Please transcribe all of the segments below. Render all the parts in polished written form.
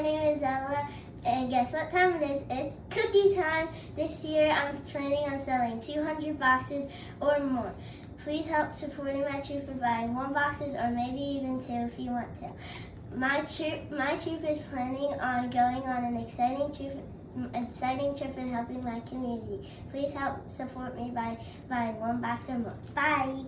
my name is Ella, and guess what time it is? It's cookie time! This year I'm planning on selling 200 boxes or more. Please help supporting my troop by buying 1 boxes or maybe even 2 if you want to. My troop is planning on going on an exciting trip and helping my community. Please help support me by buying 1 box or more. Bye!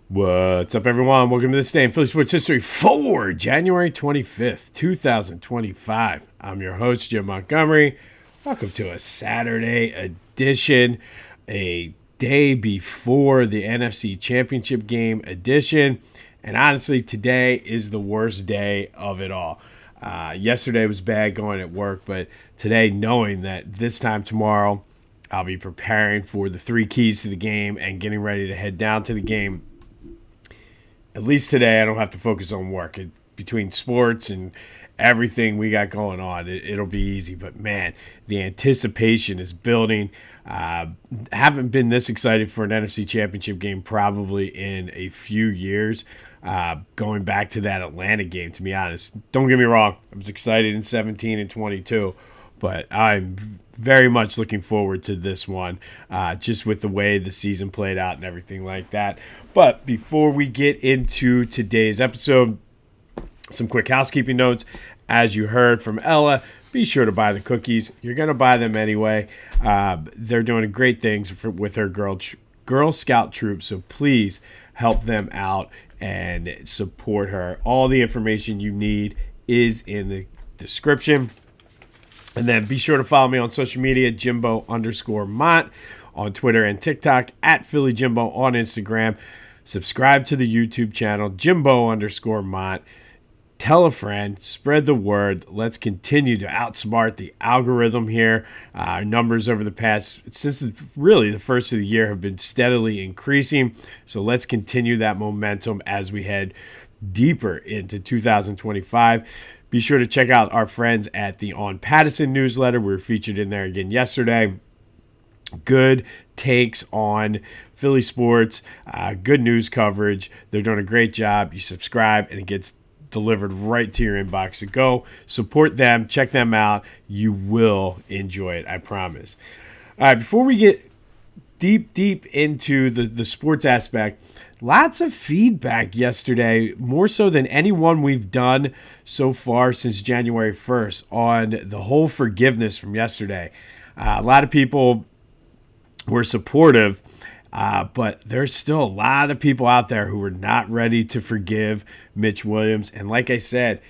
What's up, everyone? Welcome to this day in Philly Sports History for January 25th, 2025. I'm your host, Jim Montgomery. Welcome to a Saturday edition, a day before the NFC Championship game edition. And honestly, today is the worst day of it all. Yesterday was bad going at work, but today, knowing that this time tomorrow, I'll be preparing for the 3 keys to the game and getting ready to head down to the game. At least today, I don't have to focus on work. Between sports and everything we got going on, it'll be easy. But, man, the anticipation is building. Haven't been this excited for an NFC Championship game probably in a few years. Going back to that Atlanta game, to be honest. Don't get me wrong. I was excited in 17 and 22. But I'm very much looking forward to this one, just with the way the season played out and everything like that. But before we get into today's episode, some quick housekeeping notes. As you heard from Ella, be sure to buy the cookies. You're going to buy them anyway. They're doing great things with her Girl Scout troop, so please help them out and support her. All the information you need is in the description. And then be sure to follow me on social media, Jimbo_Mont on Twitter and TikTok, at PhillyJimbo on Instagram. Subscribe to the YouTube channel, Jimbo_Mont. Tell a friend, spread the word. Let's continue to outsmart the algorithm here. Our numbers over the past, since really the first of the year, have been steadily increasing. So let's continue that momentum as we head deeper into 2025. Be sure to check out our friends at the On Pattison newsletter. We were featured in there again yesterday. Good takes on Philly sports, good news coverage. They're doing a great job. You subscribe and it gets delivered right to your inbox. So go support them, check them out. You will enjoy it, I promise. All right, before we get deep into the sports aspect, lots of feedback yesterday, more so than any one we've done so far since January 1st, on the whole forgiveness from yesterday. A lot of people were supportive, but there's still a lot of people out there who are not ready to forgive Mitch Williams. And like I said,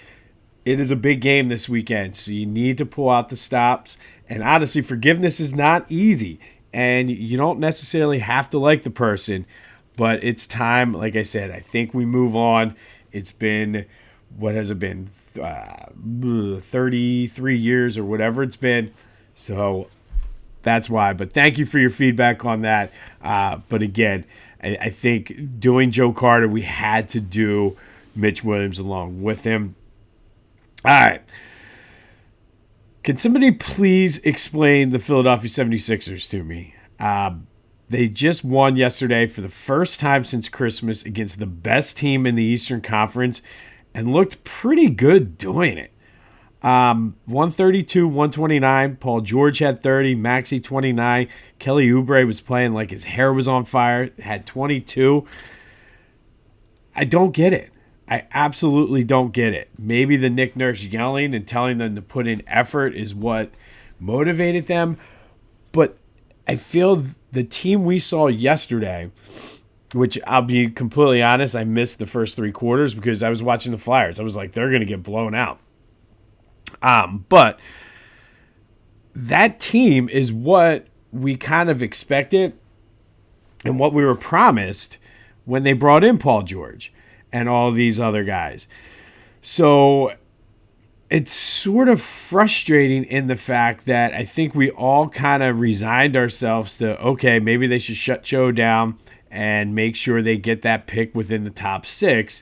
it is a big game this weekend, so you need to pull out the stops. And honestly, forgiveness is not easy, and you don't necessarily have to like the person. But it's time, like I said, I think we move on. It's been, what has it been, 33 years or whatever it's been. So that's why. But thank you for your feedback on that. But again, I think doing Joe Carter, we had to do Mitch Williams along with him. All right. Can somebody please explain the Philadelphia 76ers to me? They just won yesterday for the first time since Christmas against the best team in the Eastern Conference and looked pretty good doing it. 132-129. Paul George had 30. Maxey 29. Kelly Oubre was playing like his hair was on fire. Had 22. I don't get it. I absolutely don't get it. Maybe the Nick Nurse yelling and telling them to put in effort is what motivated them. But I feel the team we saw yesterday, which I'll be completely honest, I missed the first 3 quarters because I was watching the Flyers. I was like, they're going to get blown out. But that team is what we kind of expected and what we were promised when they brought in Paul George and all these other guys. So it's sort of frustrating in the fact that I think we all kind of resigned ourselves to, okay, maybe they should shut Joe down and make sure they get that pick within the top 6.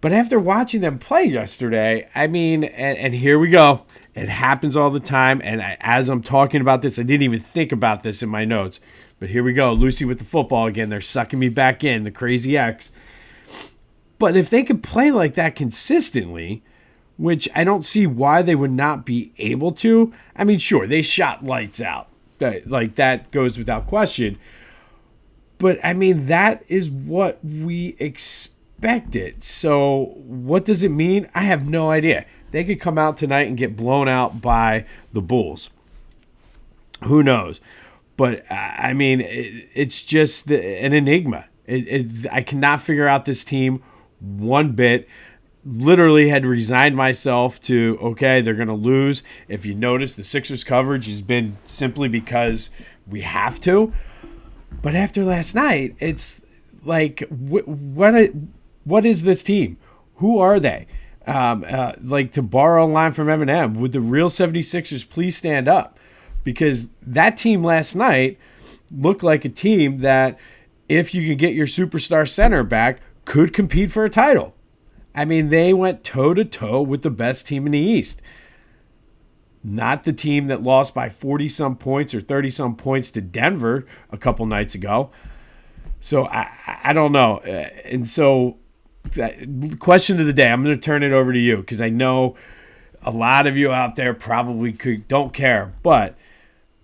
But after watching them play yesterday, I mean, and here we go. It happens all the time. And as I'm talking about this, I didn't even think about this in my notes. But here we go. Lucy with the football again. They're sucking me back in, the crazy X. But if they could play like that consistently, which I don't see why they would not be able to. I mean, sure, they shot lights out. Like, that goes without question. But, I mean, that is what we expected. So, what does it mean? I have no idea. They could come out tonight and get blown out by the Bulls. Who knows? But, I mean, it's just an enigma. I cannot figure out this team one bit. Literally had resigned myself to, okay, they're going to lose. If you notice, the Sixers coverage has been simply because we have to. But after last night, it's like, what is this team? Who are they? Like, to borrow a line from Eminem, would the real 76ers please stand up? Because that team last night looked like a team that, if you could get your superstar center back, could compete for a title. I mean, they went toe-to-toe with the best team in the East. Not the team that lost by 40-some points or 30-some points to Denver a couple nights ago. So, I don't know. And so, question of the day, I'm going to turn it over to you because I know a lot of you out there probably don't care. But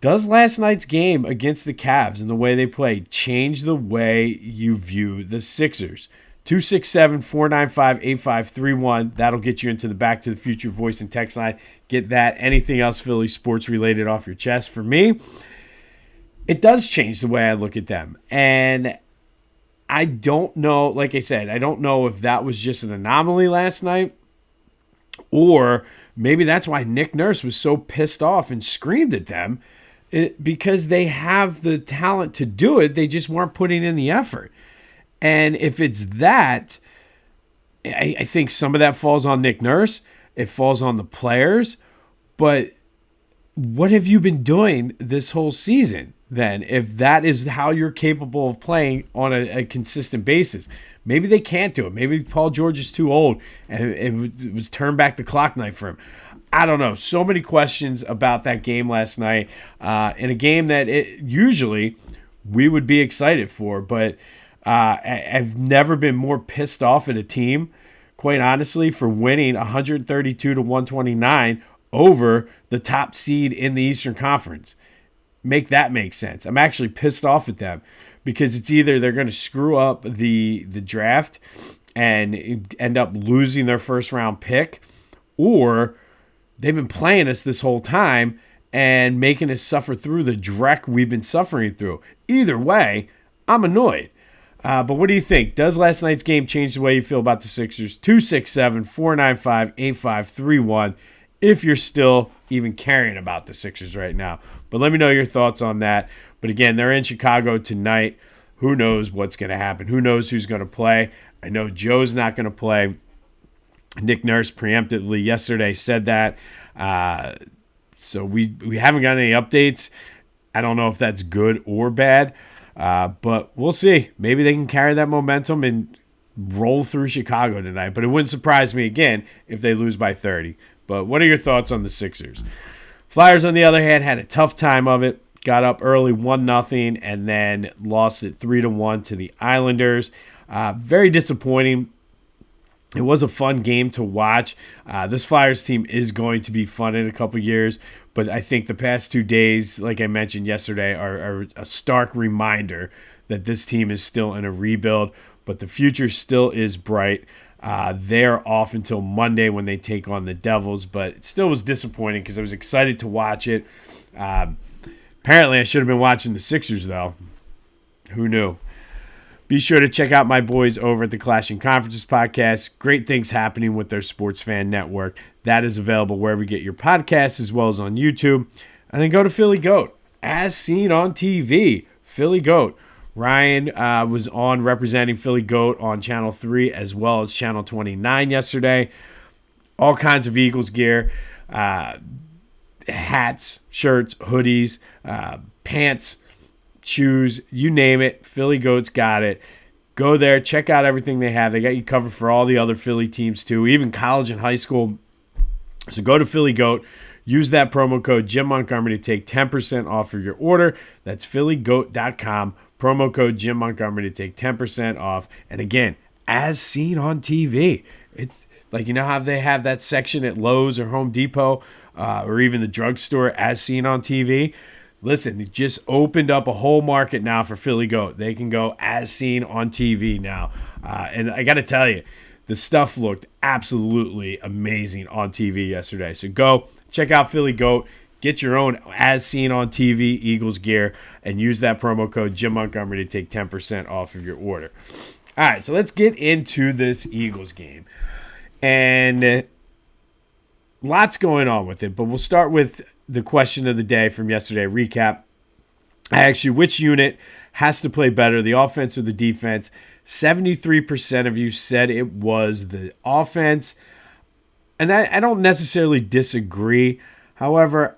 does last night's game against the Cavs and the way they played change the way you view the Sixers? 267-495-8531. That'll get you into the Back to the Future voice and text line. Get that. Anything else Philly sports related off your chest. For me, it does change the way I look at them. And I don't know, like I said, I don't know if that was just an anomaly last night or maybe that's why Nick Nurse was so pissed off and screamed at them because they have the talent to do it. They just weren't putting in the effort. And if it's that, I think some of that falls on Nick Nurse. It falls on the players. But what have you been doing this whole season then, if that is how you're capable of playing on a consistent basis? Maybe they can't do it. Maybe Paul George is too old and it was turn back the clock night for him. I don't know. So many questions about that game last night in a game that usually we would be excited for. But I've never been more pissed off at a team, quite honestly, for winning 132-129 over the top seed in the Eastern Conference. Make that make sense. I'm actually pissed off at them because it's either they're going to screw up the draft and end up losing their first round pick, or they've been playing us this whole time and making us suffer through the dreck we've been suffering through. Either way, I'm annoyed. But what do you think? Does last night's game change the way you feel about the Sixers? 267-495-8531 if you're still even caring about the Sixers right now. But let me know your thoughts on that. But again, they're in Chicago tonight. Who knows what's going to happen? Who knows who's going to play? I know Joe's not going to play. Nick Nurse preemptively yesterday said that. So we haven't got any updates. I don't know if that's good or bad. But we'll see. Maybe they can carry that momentum and roll through Chicago tonight. But it wouldn't surprise me, again, if they lose by 30. But what are your thoughts on the Sixers? Flyers, on the other hand, had a tough time of it. Got up early 1-0 and then lost it 3-1 to the Islanders. Very disappointing. It was a fun game to watch. This Flyers team is going to be fun in a couple years. But I think the past 2 days, like I mentioned yesterday, are a stark reminder that this team is still in a rebuild. But the future still is bright. They're off until Monday when they take on the Devils. But it still was disappointing because I was excited to watch it. Apparently, I should have been watching the Sixers, though. Who knew? Be sure to check out my boys over at the Clashing Conferences podcast. Great things happening with their Sports Fan Network. That is available wherever you get your podcasts as well as on YouTube. And then go to Philly Goat. As seen on TV, Philly Goat. Ryan was on representing Philly Goat on Channel 3 as well as Channel 29 yesterday. All kinds of Eagles gear. Hats, shirts, hoodies, pants, shoes, you name it. Philly Goat's got it. Go there, check out everything they have. They got you covered for all the other Philly teams too, even college and high school. So go to Philly Goat. Use that promo code Jim Montgomery to take 10% off of your order. That's phillygoat.com. Promo code Jim Montgomery to take 10% off. And again, as seen on TV. It's like, you know how they have that section at Lowe's or Home Depot or even the drugstore as seen on TV? Listen, it just opened up a whole market now for Philly Goat. They can go as seen on TV now. And I got to tell you, the stuff looked absolutely amazing on TV yesterday. So go check out Philly Goat. Get your own as seen on TV Eagles gear and use that promo code Jim Montgomery to take 10% off of your order. All right, so let's get into this Eagles game. And lots going on with it, but we'll start with the question of the day from yesterday, recap. Actually, which unit has to play better, the offense or the defense? 73% of you said it was the offense. And I don't necessarily disagree. However,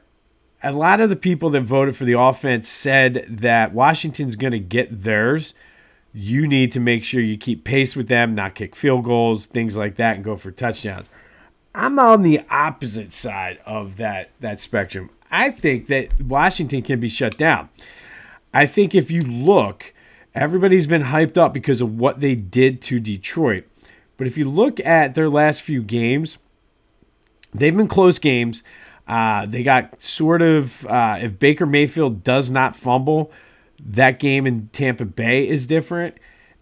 a lot of the people that voted for the offense said that Washington's going to get theirs. You need to make sure you keep pace with them, not kick field goals, things like that, and go for touchdowns. I'm on the opposite side of that spectrum. I think that Washington can be shut down. I think if you look, everybody's been hyped up because of what they did to Detroit. But if you look at their last few games, they've been close games. They got sort of, if Baker Mayfield does not fumble, that game in Tampa Bay is different.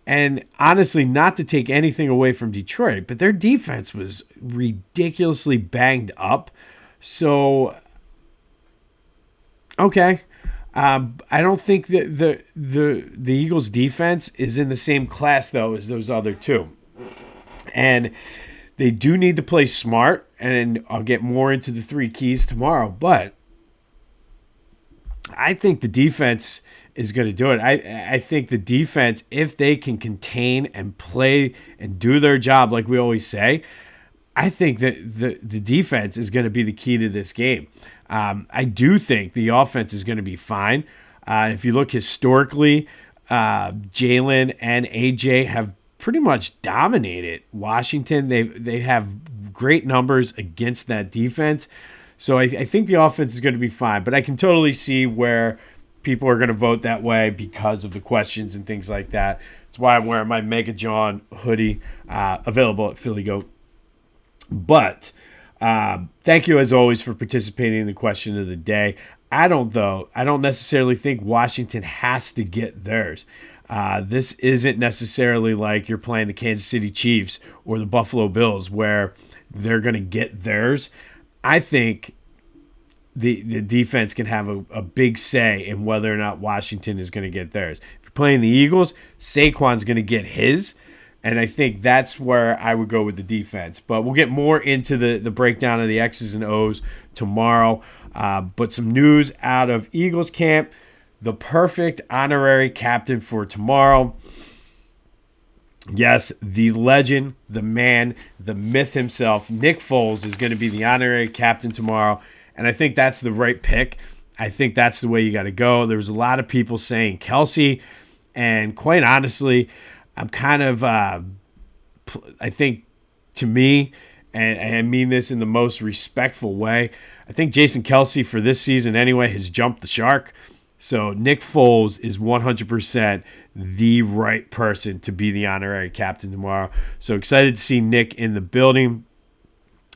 And honestly, not to take anything away from Detroit, but their defense was ridiculously banged up. So, okay. I don't think that the Eagles' defense is in the same class, though, as those other two. And they do need to play smart, and I'll get more into the three keys tomorrow. But I think the defense is going to do it. I think the defense, if they can contain and play and do their job like we always say, I think that the defense is going to be the key to this game. I do think the offense is going to be fine. If you look historically, Jalen and AJ have pretty much dominated Washington. They have great numbers against that defense. So I think the offense is going to be fine. But I can totally see where people are going to vote that way because of the questions and things like that. That's why I'm wearing my Mega John hoodie, available at Philly Goat. But thank you, as always, for participating in the question of the day. I don't necessarily think Washington has to get theirs. This isn't necessarily like you're playing the Kansas City Chiefs or the Buffalo Bills where they're going to get theirs. I think the defense can have a big say in whether or not Washington is going to get theirs. If you're playing the Eagles, Saquon's going to get his, and I think that's where I would go with the defense. But we'll get more into the breakdown of the X's and O's tomorrow. But some news out of Eagles camp. The perfect honorary captain for tomorrow. Yes, the legend, the man, the myth himself, Nick Foles, is going to be the honorary captain tomorrow. And I think that's the right pick. I think that's the way you got to go. There was a lot of people saying Kelsey. And quite honestly, I'm kind of, I think to me, and I mean this in the most respectful way, I think Jason Kelsey for this season anyway has jumped the shark. So Nick Foles is 100% the right person to be the honorary captain tomorrow. So excited to see Nick in the building.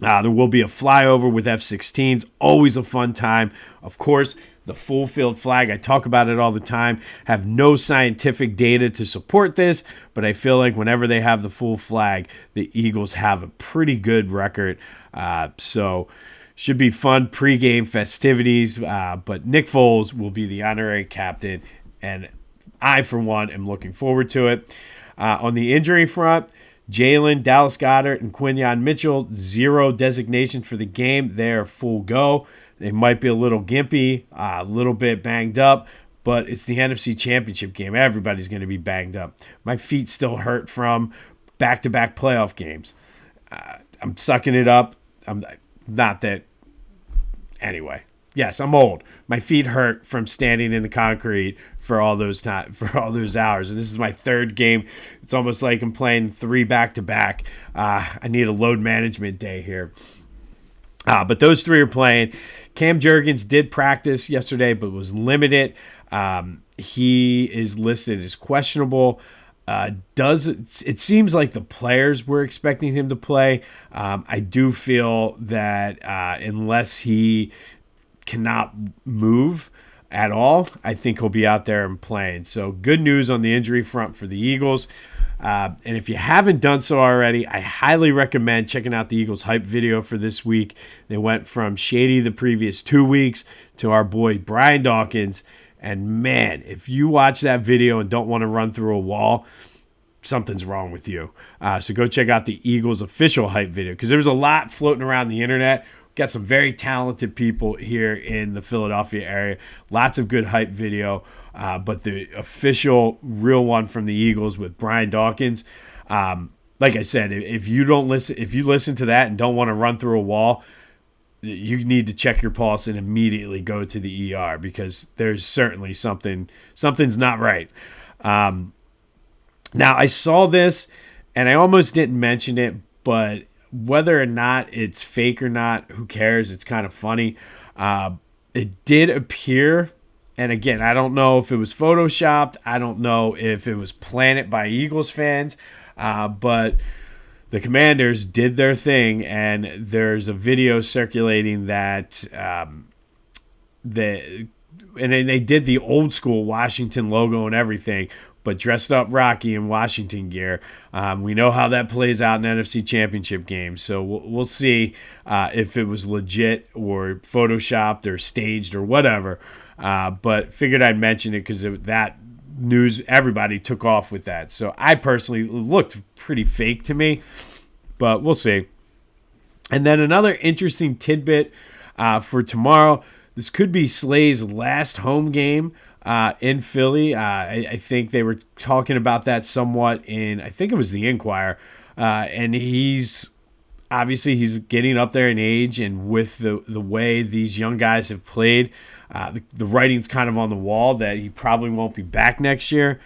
There will be a flyover with F-16s. Always a fun time. Of course, the full field flag. I talk about it all the time. Have no scientific data to support this, but I feel like whenever they have the full flag, the Eagles have a pretty good record. So should be fun pregame festivities. But Nick Foles will be the honorary captain, and I, for one, am looking forward to it. On the injury front, Jalen, Dallas Goedert, and Quinyon Mitchell, 0 designations for the game. They're full go. They might be a little gimpy, a little bit banged up, but it's the NFC Championship game. Everybody's going to be banged up. My feet still hurt from back-to-back playoff games. I'm sucking it up. I'm not that. Anyway, Yes, I'm old. My feet hurt from standing in the concrete for all those hours. And this is my third game. It's almost like I'm playing 3 back-to-back. I need a load management day here. But those 3 are playing. Cam Jurgens did practice yesterday, but was limited. He is listed as questionable. It seems like the players were expecting him to play. I do feel that unless he cannot move at all, I think he'll be out there and playing. So good news on the injury front for the Eagles. And if you haven't done so already, I highly recommend checking out the Eagles hype video for this week. They went from shady the previous 2 weeks to our boy Brian Dawkins. And man, if you watch that video and don't want to run through a wall, something's wrong with you. So go check out the Eagles official hype video, because there was a lot floating around the internet. Got some very talented people here in the Philadelphia area. Lots of good hype video. But the official real one from the Eagles with Brian Dawkins, like I said, if you listen to that and don't want to run through a wall, you need to check your pulse and immediately go to the ER, because there's certainly something's not right. Now, I saw this and I almost didn't mention it, but whether or not it's fake or not, who cares? It's kind of funny. It did appear, and again, I don't know if it was photoshopped. I don't know if it was planted by Eagles fans, but the Commanders did their thing, and there's a video circulating that they did the old school Washington logo and everything, but dressed up Rocky in Washington gear. We know how that plays out in NFC Championship games, so we'll see if it was legit or photoshopped or staged or whatever. But figured I'd mention it because that news, everybody took off with that. So I personally looked pretty fake to me, but we'll see. And then another interesting tidbit for tomorrow. This could be Slay's last home game in Philly. I think they were talking about that somewhat in, I think it was the Inquirer. And he's getting up there in age, and with the way these young guys have played, the writing's kind of on the wall that he probably won't be back next year.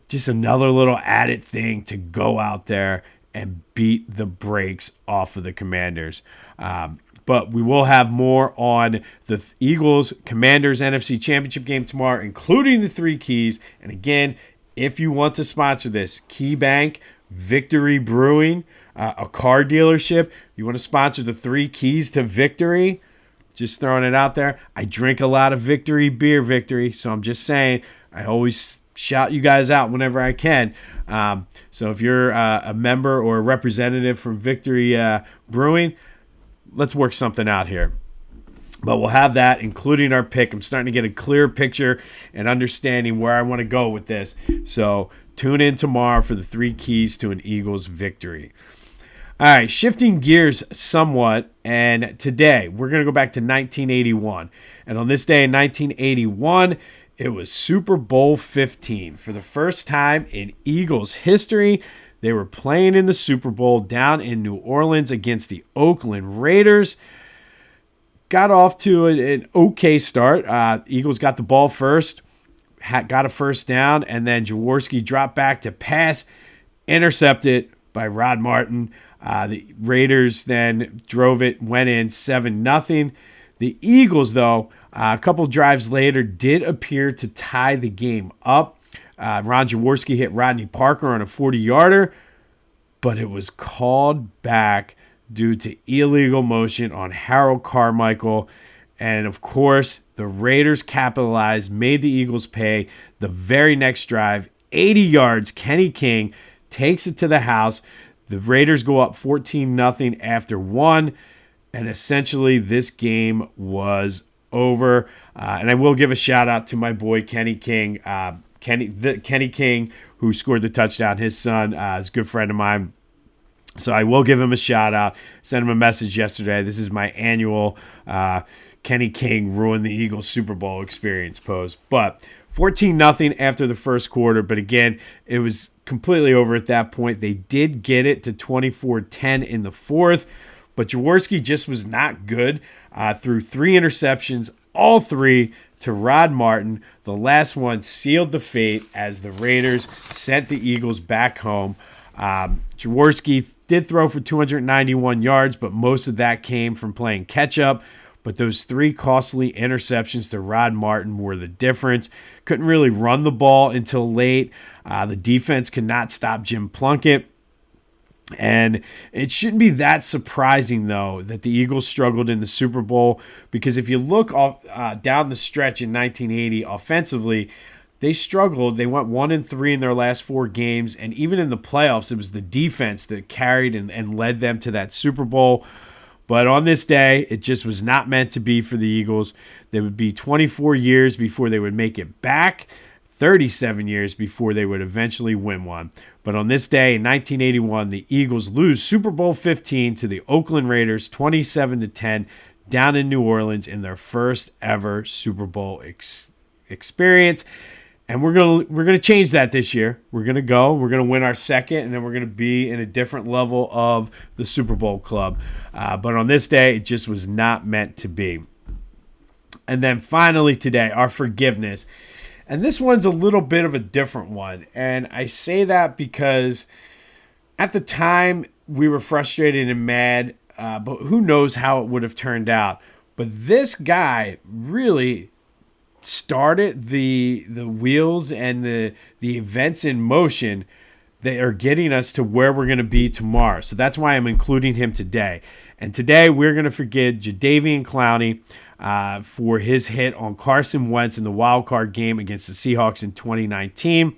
Just another little added thing to go out there and beat the brakes off of the Commanders. But we will have more on the Eagles-Commanders NFC Championship game tomorrow, including the 3 keys. And again, if you want to sponsor this, Key Bank, Victory Brewing, a car dealership, you want to sponsor the 3 keys to victory, just throwing it out there. I drink a lot of Victory beer, so I'm just saying, I always shout you guys out whenever I can. So if you're a member or a representative from Victory Brewing, let's work something out here. But we'll have that, including our pick. I'm starting to get a clear picture and understanding where I want to go with this. So tune in tomorrow for the 3 keys to an Eagles victory. All right, shifting gears somewhat, and today we're going to go back to 1981. And on this day in 1981, it was Super Bowl 15. For the first time in Eagles history, they were playing in the Super Bowl down in New Orleans against the Oakland Raiders. Got off to an okay start. Eagles got the ball first, got a first down, and then Jaworski dropped back to pass, intercepted by Rod Martin. The Raiders then drove it, went in 7-0. The Eagles, though, a couple drives later, did appear to tie the game up. Ron Jaworski hit Rodney Parker on a 40-yarder, but it was called back due to illegal motion on Harold Carmichael. And, of course, the Raiders capitalized, made the Eagles pay. The very next drive, 80 yards, Kenny King takes it to the house. The Raiders go up 14-0 after 1, and essentially this game was over. And I will give a shout-out to my boy Kenny King. Kenny King, who scored the touchdown. His son is a good friend of mine. So I will give him a shout-out. Sent him a message yesterday. This is my annual Kenny King ruined the Eagles Super Bowl experience post. But 14-0 after the first quarter. But again, it was completely over at that point. They did get it to 24-10 in the fourth, but Jaworski just was not good. Threw 3 interceptions, all three to Rod Martin. The last one sealed the fate as the Raiders sent the Eagles back home. Jaworski did throw for 291 yards, but most of that came from playing catch-up. But those three costly interceptions to Rod Martin were the difference. Couldn't really run the ball until late. The defense could not stop Jim Plunkett. And it shouldn't be that surprising, though, that the Eagles struggled in the Super Bowl, because if you look down the stretch in 1980 offensively, they struggled. They went 1-3 in their last 4 games, and even in the playoffs, it was the defense that carried and led them to that Super Bowl. But on this day, it just was not meant to be for the Eagles. They would be 24 years before they would make it back, 37 years before they would eventually win one. But on this day in 1981, the Eagles lose Super Bowl 15 to the Oakland Raiders 27-10 down in New Orleans in their first ever Super Bowl experience. And we're gonna change that this year. We're gonna win our second, and then we're gonna be in a different level of the Super Bowl club. But on this day, it just was not meant to be. And then finally today, our forgiveness. And this one's a little bit of a different one. And I say that because at the time we were frustrated and mad, but who knows how it would have turned out. But this guy really started the wheels and the events in motion that are getting us to where we're going to be tomorrow. So that's why I'm including him today. And today we're going to forgive Jadeveon Clowney for his hit on Carson Wentz in the wild card game against the Seahawks in 2019.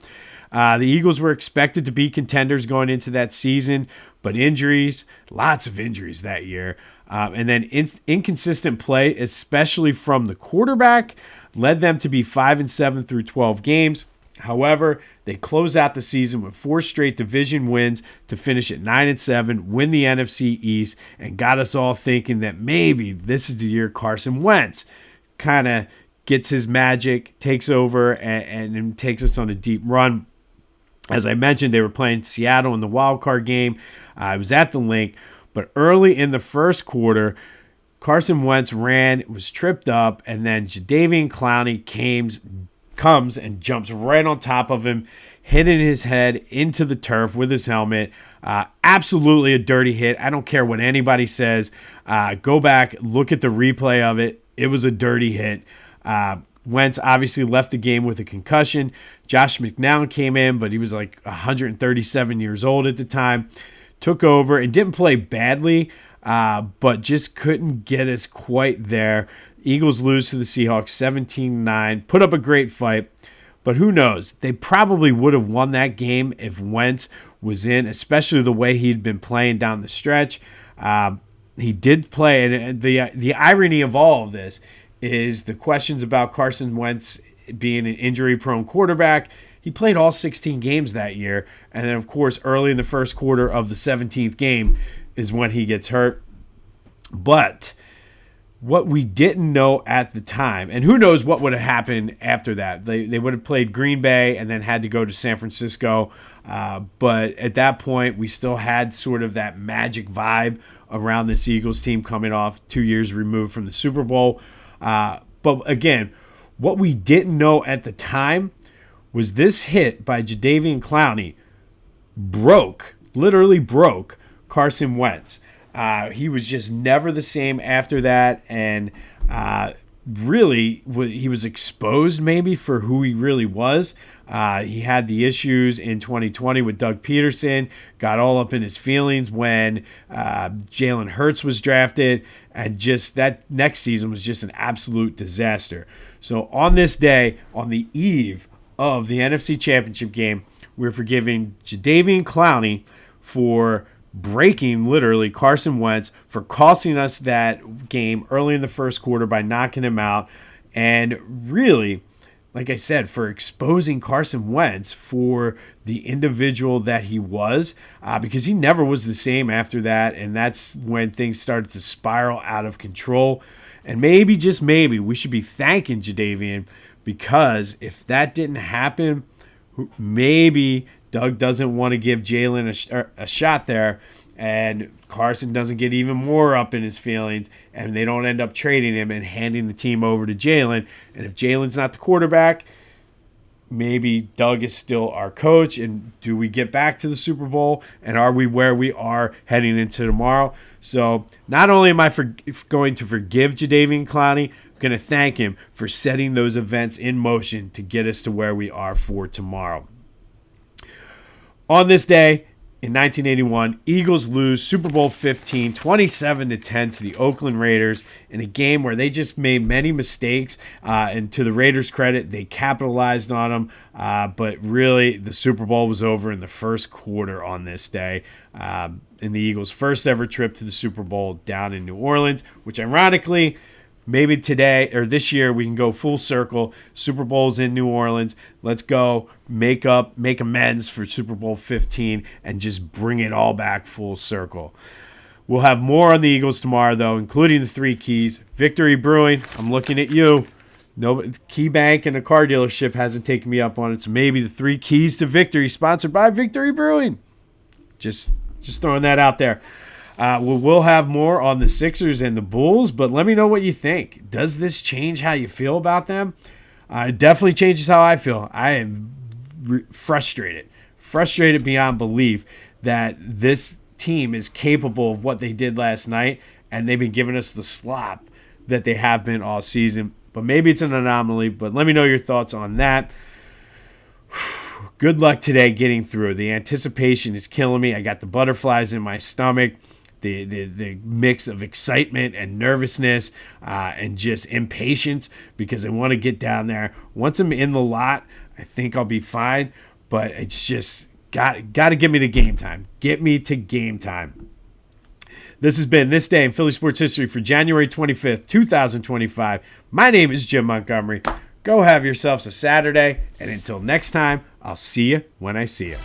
The Eagles were expected to be contenders going into that season, but injuries, lots of injuries that year, and then inconsistent play, especially from the quarterback, led them to be 5-7 through 12 games. However, they closed out the season with 4 straight division wins to finish at 9-7, win the NFC East, and got us all thinking that maybe this is the year Carson Wentz kind of gets his magic, takes over, and takes us on a deep run. As I mentioned, they were playing Seattle in the wild card game. I was at the link, but early in the first quarter, Carson Wentz was tripped up, and then Jadeveon Clowney comes and jumps right on top of him, hitting his head into the turf with his helmet. Absolutely a dirty hit. I don't care what anybody says. Go back, look at the replay of it. It was a dirty hit. Wentz obviously left the game with a concussion. Josh McCown came in, but he was like 137 years old at the time. Took over and didn't play badly, but just couldn't get us quite there. Eagles lose to the Seahawks 17-9, put up a great fight, but who knows? They probably would have won that game if Wentz was in, especially the way he'd been playing down the stretch. He did play, and the irony of all of this is the questions about Carson Wentz being an injury-prone quarterback. He played all 16 games that year, and then, of course, early in the first quarter of the 17th game is when he gets hurt. But what we didn't know at the time, and who knows what would have happened after that. They would have played Green Bay and then had to go to San Francisco. But at that point, we still had sort of that magic vibe around this Eagles team coming off 2 years removed from the Super Bowl. But again, what we didn't know at the time was this hit by Jadeveon Clowney literally broke Carson Wentz. He was just never the same after that, and really he was exposed maybe for who he really was. He had the issues in 2020 with Doug Peterson, got all up in his feelings when Jalen Hurts was drafted, and just that next season was just an absolute disaster. So on this day, on the eve of the NFC Championship game, we're forgiving Jadeveon Clowney for breaking literally Carson Wentz, for costing us that game early in the first quarter by knocking him out, and really, like I said, for exposing Carson Wentz for the individual that he was, because he never was the same after that, and that's when things started to spiral out of control. And maybe, just maybe, we should be thanking Jadeveon, because if that didn't happen, maybe Doug doesn't want to give Jalen a shot there, and Carson doesn't get even more up in his feelings, and they don't end up trading him and handing the team over to Jalen. And if Jalen's not the quarterback, maybe Doug is still our coach, and do we get back to the Super Bowl, and are we where we are heading into tomorrow? So not only am I going to forgive Jadeveon Clowney, I'm going to thank him for setting those events in motion to get us to where we are for tomorrow. On this day, in 1981, Eagles lose Super Bowl 15, 27-10 to the Oakland Raiders in a game where they just made many mistakes. And to the Raiders' credit, they capitalized on them. But really, the Super Bowl was over in the first quarter on this day. In the Eagles' first ever trip to the Super Bowl down in New Orleans, which ironically, maybe today or this year we can go full circle. Super Bowl's in New Orleans. Let's go make amends for Super Bowl 15 and just bring it all back full circle. We'll have more on the Eagles tomorrow, though, including the 3 keys. Victory Brewing, I'm looking at you. No, Key Bank and a car dealership hasn't taken me up on it, so maybe the 3 keys to victory, sponsored by Victory Brewing. Just throwing that out there. We'll have more on the Sixers and the Bulls, but let me know what you think. Does this change how you feel about them? It definitely changes how I feel. I am frustrated beyond belief that this team is capable of what they did last night, and they've been giving us the slop that they have been all season. But maybe it's an anomaly, but let me know your thoughts on that. Good luck today getting through. The anticipation is killing me. I got the butterflies in my stomach. The mix of excitement and nervousness and just impatience because I want to get down there. Once I'm in the lot, I think I'll be fine, but it's just got to get me to game time. Get me to game time. This has been This Day in Philly Sports History for January 25th, 2025. My name is Jim Montgomery. Go have yourselves a Saturday, and until next time, I'll see you when I see you.